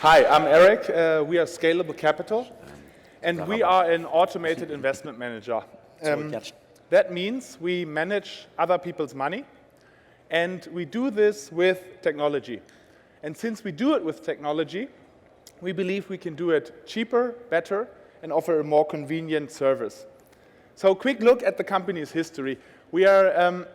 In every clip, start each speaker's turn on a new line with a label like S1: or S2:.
S1: Hi, I'm Eric. We are Scalable Capital, and we are an automated investment manager. That means we manage other people's money, and we do this with technology. And since we do it with technology, we believe we can do it cheaper, better, and offer a more convenient service. So a quick look at the company's history. We are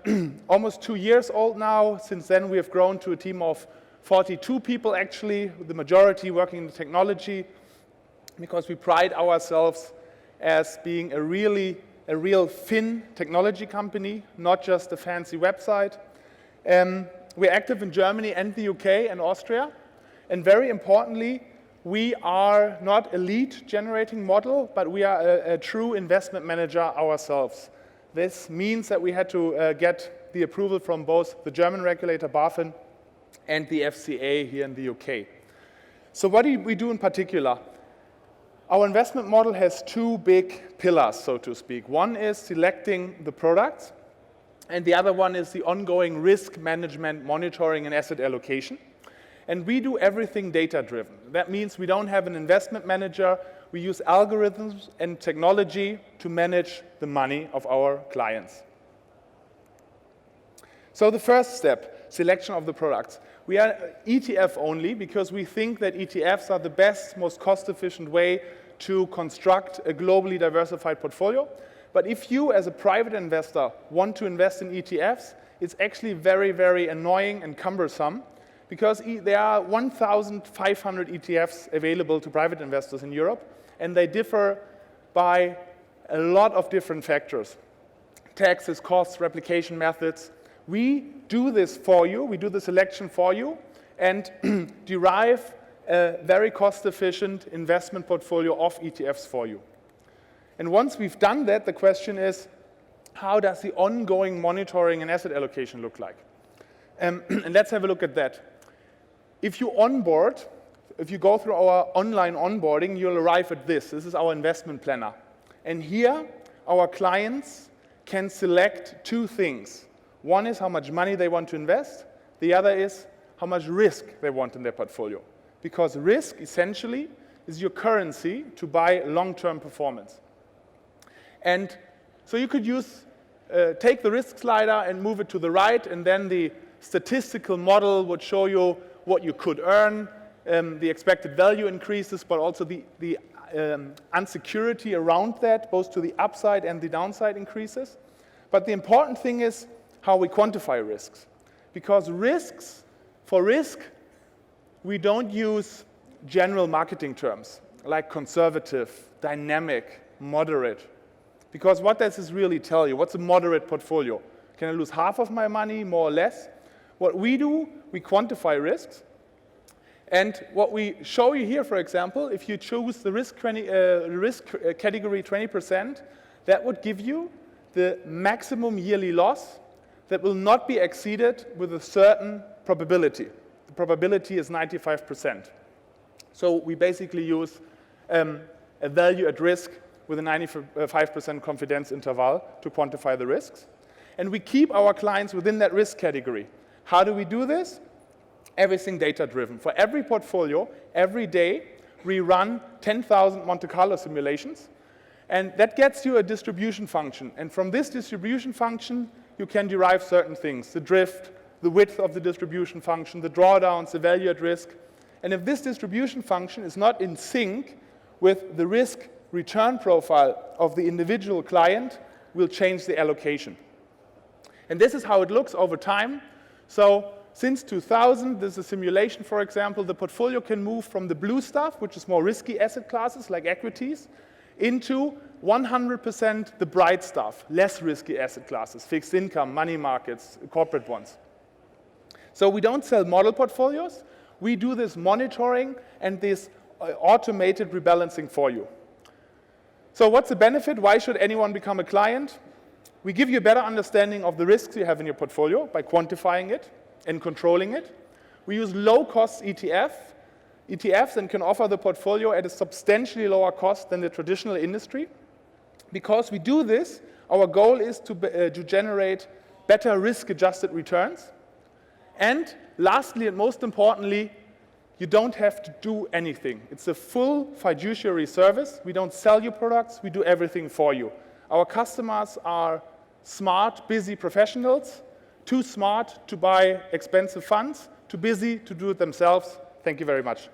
S1: almost 2 years old now. Since then, we have grown to a team of 42 people, actually, with the majority working in technology, because we pride ourselves as being a real Fin technology company, not just a fancy website. We're active in Germany and the UK and Austria. And very importantly, we are not a lead-generating model, but we are a true investment manager ourselves. This means that we had to get the approval from both the German regulator, BaFin, and the FCA here in the UK. So what do we do in particular? Our investment model has two big pillars, so to speak. One is selecting the products, and the other one is the ongoing risk management, monitoring, and asset allocation. And we do everything data-driven. That means we don't have an investment manager. We use algorithms and technology to manage the money of our clients. So the first step, selection of the products. We are ETF only because we think that ETFs are the best, most cost-efficient way to construct a globally diversified portfolio. But if you, as a private investor, want to invest in ETFs, it's actually very, very annoying and cumbersome because there are 1,500 ETFs available to private investors in Europe, and they differ by a lot of different factors. Taxes, costs, replication methods. We do this for you, we do the selection for you, and derive a very cost-efficient investment portfolio of ETFs for you. And once we've done that, the question is, how does the ongoing monitoring and asset allocation look like? And let's have a look at that. If you onboard, if you go through our online onboarding, you'll arrive at this. This is our investment planner. And here, our clients can select two things. One is how much money they want to invest. The other is how much risk they want in their portfolio. Because risk, essentially, is your currency to buy long-term performance. And so you could take the risk slider and move it to the right, and then the statistical model would show you what you could earn, the expected value increases, but also the unsecurity around that, both to the upside and the downside increases. But the important thing is how we quantify risks. Because for risk, we don't use general marketing terms like conservative, dynamic, moderate. Because what does this really tell you? What's a moderate portfolio? Can I lose half of my money, more or less? What we do, we quantify risks. And what we show you here, for example, if you choose the risk category 20%, that would give you the maximum yearly loss that will not be exceeded with a certain probability. The probability is 95%. So we basically use a value at risk with a 95% confidence interval to quantify the risks. And we keep our clients within that risk category. How do we do this? Everything data-driven. For every portfolio, every day, we run 10,000 Monte Carlo simulations. And that gets you a distribution function. And from this distribution function, you can derive certain things. The drift, the width of the distribution function, the drawdowns, the value at risk. And if this distribution function is not in sync with the risk return profile of the individual client, we'll change the allocation. And this is how it looks over time. So since 2000, this is a simulation, for example, the portfolio can move from the blue stuff, which is more risky asset classes like equities, into 100% the bright stuff, less risky asset classes, fixed income, money markets, corporate bonds. So we don't sell model portfolios. We do this monitoring and this automated rebalancing for you. So what's the benefit? Why should anyone become a client? We give you a better understanding of the risks you have in your portfolio by quantifying it and controlling it. We use low-cost ETFs and can offer the portfolio at a substantially lower cost than the traditional industry. Because we do this, our goal is to generate better risk-adjusted returns. And lastly, and most importantly, you don't have to do anything. It's a full fiduciary service. We don't sell you products, we do everything for you. Our customers are smart, busy professionals, too smart to buy expensive funds, too busy to do it themselves. Thank you very much.